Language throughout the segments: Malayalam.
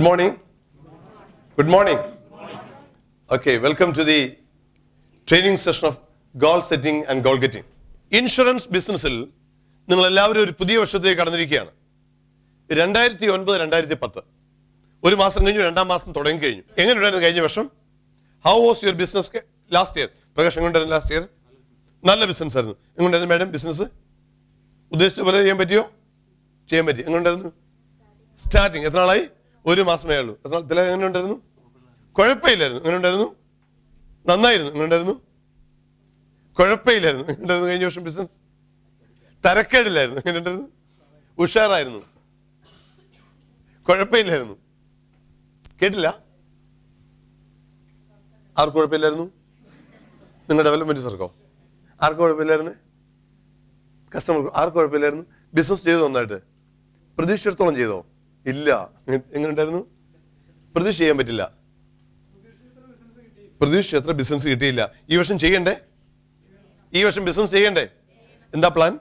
morning. Good morning. Okay, welcome to the training session of goal setting and goal getting. Insurance ബിസിനസ്സിൽ നിങ്ങൾ എല്ലാവരും ഒരു പുതിയ വർഷത്തേക്ക് കടന്നിരിക്കുകയാണ്. 2009-2010 ഒരു മാസം കഴിഞ്ഞു, രണ്ടാം മാസം തുടങ്ങി കഴിഞ്ഞു. എങ്ങനെയുണ്ടായിരുന്നു കഴിഞ്ഞ വർഷം? How was your business last year? Prakash, എങ്ങനെയുണ്ടായിരുന്നു ലാസ്റ്റ് ഇയർ? നല്ല ബിസിനസ് ആയിരുന്നു. എങ്ങനെയുണ്ടായിരുന്നു മാഡം ബിസിനസ്? ഉദ്ദേശിച്ച പോലെ ചെയ്യാൻ പറ്റിയോ? ചെയ്യാൻ പറ്റി. എങ്ങനെയുണ്ടായിരുന്നു സ്റ്റാർട്ടിങ്? എത്ര നാളായി? ഒരു മാസമേ ഉള്ളൂ. എങ്ങനെ ഉണ്ടായിരുന്നു? കുഴപ്പമില്ലായിരുന്നു. എങ്ങനെ ഉണ്ടായിരുന്നു? നന്നായിരുന്നു. എങ്ങനെ ഉണ്ടായിരുന്നു? കുഴപ്പമില്ലായിരുന്നു. എങ്ങനെ ഉണ്ടായിരുന്നു കഴിഞ്ഞ വർഷം ബിസിനസ്? തരക്കേടില്ലായിരുന്നു. എങ്ങനെ ഉണ്ടായിരുന്നു? ഉഷാറായിരുന്നു. കുഴപ്പമില്ലായിരുന്നു. കേട്ടില്ല? ആർക്ക് കുഴപ്പമില്ലായിരുന്നു? നിങ്ങൾ ഡെവലപ്മെന്റ് സർക്കോ? ആർക്ക് കുഴപ്പമില്ലായിരുന്നു? കസ്റ്റമർ ആർക്ക് കുഴപ്പമില്ലായിരുന്നു? ബിസിനസ് ചെയ്തു നന്നായിട്ട്? പ്രതീക്ഷിച്ചിടത്തോളം ചെയ്തോ? ഇല്ല. എങ്ങനെ ഉണ്ടായിരുന്നു? പ്രതീക്ഷ ചെയ്യാൻ പറ്റില്ല. പ്രതീക്ഷ എത്ര ബിസിനസ് കിട്ടിയില്ല. ഈ വർഷം ചെയ്യണ്ടേ? ഈ വർഷം ബിസിനസ് ചെയ്യണ്ടേ? എന്താ പ്ലാൻ?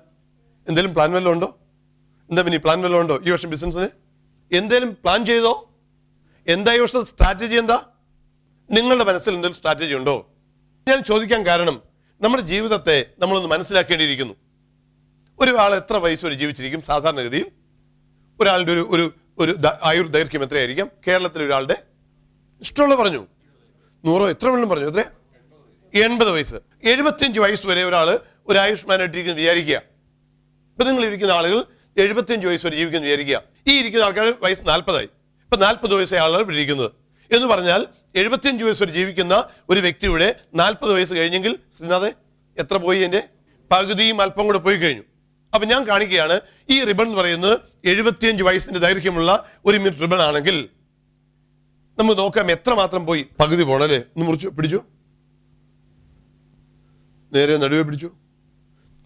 എന്തെങ്കിലും പ്ലാൻ വല്ലതും ഉണ്ടോ? എന്താ പിന്നെ പ്ലാൻ വല്ലതും ഉണ്ടോ ഈ വർഷം ബിസിനസ്സിന്? എന്തേലും പ്ലാൻ ചെയ്തോ? എന്താ ഈ വർഷം സ്ട്രാറ്റജി? എന്താ നിങ്ങളുടെ മനസ്സിൽ എന്തെങ്കിലും സ്ട്രാറ്റജി ഉണ്ടോ? ഞാൻ ചോദിക്കാൻ കാരണം നമ്മുടെ ജീവിതത്തെ നമ്മളൊന്ന് മനസ്സിലാക്കേണ്ടിയിരിക്കുന്നു. ഒരാൾ എത്ര വയസ്സ് വരെ ജീവിച്ചിരിക്കും സാധാരണഗതിയിൽ? ഒരാളുടെ ഒരു ആയുർദൈർഘ്യം എത്രയായിരിക്കും? കേരളത്തിലെ ഒരാളുടെ ഇഷ്ടമുള്ള പറഞ്ഞു 100 എത്ര വേണം പറഞ്ഞു? എത്ര? 80 വയസ്സ്. 75 വയസ്സ് വരെ ഒരാൾ ഒരു ആയുഷ്മാനായിട്ടിരിക്കുന്നു വിചാരിക്കുക. ഇപ്പൊ നിങ്ങൾ ഇരിക്കുന്ന ആളുകൾ 75 വയസ്സ് വരെ ജീവിക്കുന്നു വിചാരിക്കുക. ഈ ഇരിക്കുന്ന ആൾക്കാർ വയസ്സ് 40ആയി. ഇപ്പൊ 40 വയസ്സായ ആളുകൾ ഇവിടെ ഇരിക്കുന്നത് എന്ന് പറഞ്ഞാൽ 75 വയസ്സ് വരെ ജീവിക്കുന്ന ഒരു വ്യക്തിയുടെ 40 വയസ്സ് കഴിഞ്ഞെങ്കിൽ ശ്രീനാഥെ എത്ര പോയി? എന്റെ പകുതിയും അല്പം കൂടെ പോയി കഴിഞ്ഞു. അപ്പൊ ഞാൻ കാണിക്കുകയാണ്, ഈ റിബൺ എന്ന് പറയുന്നത് 75 വയസ്സിന്റെ ദൈർഘ്യമുള്ള 1 മീറ്റർ റിബൺ ആണെങ്കിൽ നമുക്ക് നോക്കാം എത്ര മാത്രം പോയി. പകുതി പോണല്ലേ? ഒന്ന് മുറിച്ചു പിടിച്ചു, നേരെ നടുവെ പിടിച്ചു.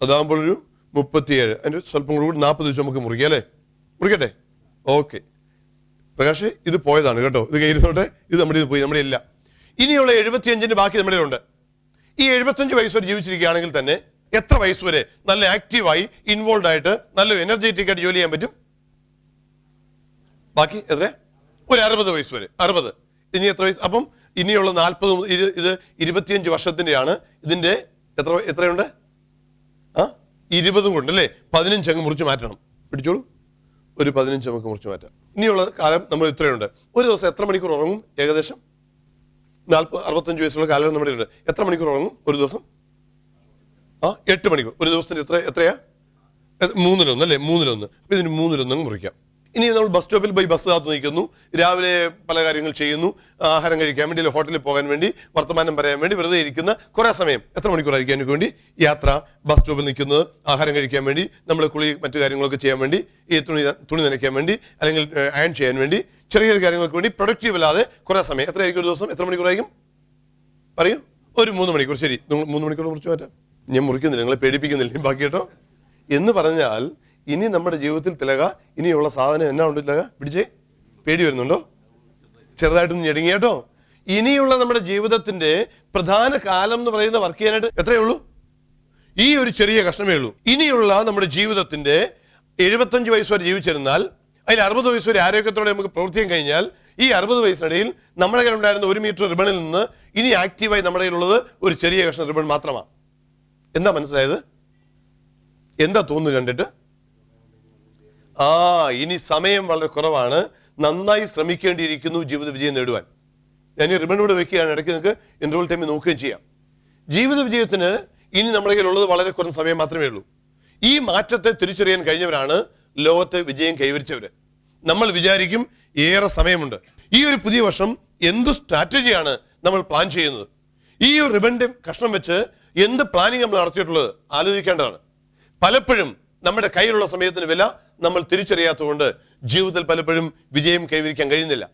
അതാകുമ്പോൾ ഒരു 37, അതിന്റെ സ്വല്പം കൂടി 40 വെച്ച് നമുക്ക് മുറിക്കാം അല്ലേ? മുറിക്കട്ടെ? ഓക്കെ. പ്രകാശ്, ഇത് പോയതാണ് കേട്ടോ. ഇത് കയ്യിരുന്നോട്ടെ. ഇത് നമ്മുടെ ഇത് പോയി, നമ്മുടെ ഇല്ല. ഇനിയുള്ള 75ന്റെ ബാക്കി നമ്മുടെ ഉണ്ട്. ഈ 75 വയസ്സ് വരെ ജീവിച്ചിരിക്കുകയാണെങ്കിൽ തന്നെ എത്ര വയസ്സ് വരെ നല്ല ആക്റ്റീവായി ഇൻവോൾവ് ആയിട്ട് നല്ല എനർജറ്റിക് ആയിട്ട് ജോലി ചെയ്യാൻ പറ്റും? ബാക്കി എത്ര? ഒരു 60 വയസ്സ് വരെ. 60. ഇനി എത്ര വയസ്സ്? അപ്പം ഇനിയുള്ള 40, ഇത് 25 വർഷത്തിന്റെയാണ്. ഇതിന്റെ എത്രയുണ്ട്? 20 കൊണ്ട് അല്ലേ? 15 അങ്ങ് മുറിച്ച് മാറ്റണം. പിടിച്ചോളൂ, ഒരു 15 നമുക്ക് മുറിച്ച് മാറ്റാം. ഇനിയുള്ള കാലം നമ്മൾ ഇത്രയുണ്ട്. ഒരു ദിവസം എത്ര മണിക്കൂർ ഉറങ്ങും? ഏകദേശം 65 വയസ്സുള്ള കാലം നമ്മുടെ ഉണ്ട്. എത്ര മണിക്കൂർ ഉറങ്ങും ഒരു ദിവസം? 8 മണിക്കൂർ. ഒരു ദിവസത്തിന് എത്രയാ? 3-1 അല്ലേ? 3-1. അപ്പൊ ഇതിന് 3-1 മുറിക്കാം. ഇനി നമ്മൾ ബസ് സ്റ്റോപ്പിൽ പോയി ബസ് കാത്തു നിൽക്കുന്നു. രാവിലെ പല കാര്യങ്ങൾ ചെയ്യുന്നു. ആഹാരം കഴിക്കാൻ വേണ്ടി, ഹോട്ടലിൽ പോകാൻ വേണ്ടി, വർത്തമാനം പറയാൻ വേണ്ടി വെറുതെ ഇരിക്കുന്ന കുറെ സമയം. എത്ര മണിക്കൂറായിരിക്കും അതിനു വേണ്ടി യാത്ര? ബസ് സ്റ്റോപ്പിൽ നിൽക്കുന്നത്, ആഹാരം കഴിക്കാൻ വേണ്ടി, നമ്മൾ മറ്റു കാര്യങ്ങളൊക്കെ ചെയ്യാൻ വേണ്ടി, ഈ തുണി നനയ്ക്കാൻ വേണ്ടി, അല്ലെങ്കിൽ അയൺ ചെയ്യാൻ വേണ്ടി, ചെറിയ കാര്യങ്ങൾക്ക് വേണ്ടി പ്രൊഡക്റ്റീവ് അല്ലാതെ കുറെ സമയം. എത്രയായിരിക്കും ഒരു ദിവസം? എത്ര മണിക്കൂറായിരിക്കും പറയൂ? ഒരു 3 മണിക്കൂർ. ശരി, നിങ്ങൾ 3 മണിക്കൂർ മുറിച്ചു മാറ്റാം. ഞാൻ മുറിക്കുന്നില്ല, നിങ്ങളെ പേടിപ്പിക്കുന്നില്ല ബാക്കി കേട്ടോ. എന്ന് പറഞ്ഞാൽ ഇനി നമ്മുടെ ജീവിതത്തിൽ തിലക ഇനിയുള്ള സാധനം എന്നാ ഉണ്ട്? തിലക പിടിച്ചേ. പേടി വരുന്നുണ്ടോ? ചെറുതായിട്ടൊന്ന് ഞെടുങ്ങി കേട്ടോ. ഇനിയുള്ള നമ്മുടെ ജീവിതത്തിന്റെ പ്രധാന കാലം എന്ന് പറയുന്ന വർക്ക് ചെയ്യാനായിട്ട് എത്രയേ ഉള്ളൂ? ഈ ഒരു ചെറിയ കഷ്ണമേ ഉള്ളൂ. ഇനിയുള്ള നമ്മുടെ ജീവിതത്തിന്റെ 75 വയസ്സ് വരെ ജീവിച്ചിരുന്നാൽ അതിൽ 60 വയസ്സ് വരെ ആരോഗ്യത്തോടെ നമുക്ക് പ്രവർത്തിക്കാൻ കഴിഞ്ഞാൽ ഈ 60 വയസ്സിനിടയിൽ നമ്മുടെ കയ്യിൽ ഉണ്ടായിരുന്ന 1 മീറ്റർ റിബണിൽ നിന്ന് ഇനി ആക്റ്റീവായി നമ്മുടെ കയ്യിലുള്ളത് ഒരു ചെറിയ കഷ്ണം റിബൺ മാത്രമാണ്. എന്താ മനസ്സിലായത്? എന്താ തോന്നുന്നു കണ്ടിട്ട്? ഇനി സമയം വളരെ കുറവാണ്. നന്നായി ശ്രമിക്കേണ്ടിയിരിക്കുന്നു ജീവിത വിജയം നേടുവാൻ. ഞാൻ ഈ റിബൺ ഇവിടെ വെക്കുകയാണ്. ഇടയ്ക്ക് നിങ്ങൾക്ക് ഇന്റർവൽ ടൈമിൽ നോക്കുകയും ചെയ്യാം. ജീവിത വിജയത്തിന് ഇനി നമ്മുടെ കയ്യിലുള്ളത് വളരെ കുറഞ്ഞ സമയം മാത്രമേ ഉള്ളൂ. ഈ മാറ്റത്തെ തിരിച്ചറിയാൻ കഴിഞ്ഞവരാണ് ലോകത്തെ വിജയം കൈവരിച്ചവര്. നമ്മൾ വിചാരിക്കും ഏറെ സമയമുണ്ട്. ഈ ഒരു പുതിയ വർഷം എന്ത് സ്ട്രാറ്റജിയാണ് നമ്മൾ പ്ലാൻ ചെയ്യുന്നത്? ഈ ഒരു റിബണിന്റെ കഷ്ണം വെച്ച് എന്ത് പ്ലാനിങ് നമ്മൾ നടത്തിയിട്ടുള്ളത് ആലോചിക്കേണ്ടതാണ്. പലപ്പോഴും നമ്മുടെ കയ്യിലുള്ള സമയത്തിന് വില നമ്മൾ തിരിച്ചറിയാത്തതുകൊണ്ട് ജീവിതത്തിൽ പലപ്പോഴും വിജയം കൈവരിക്കാൻ കഴിയുന്നില്ല.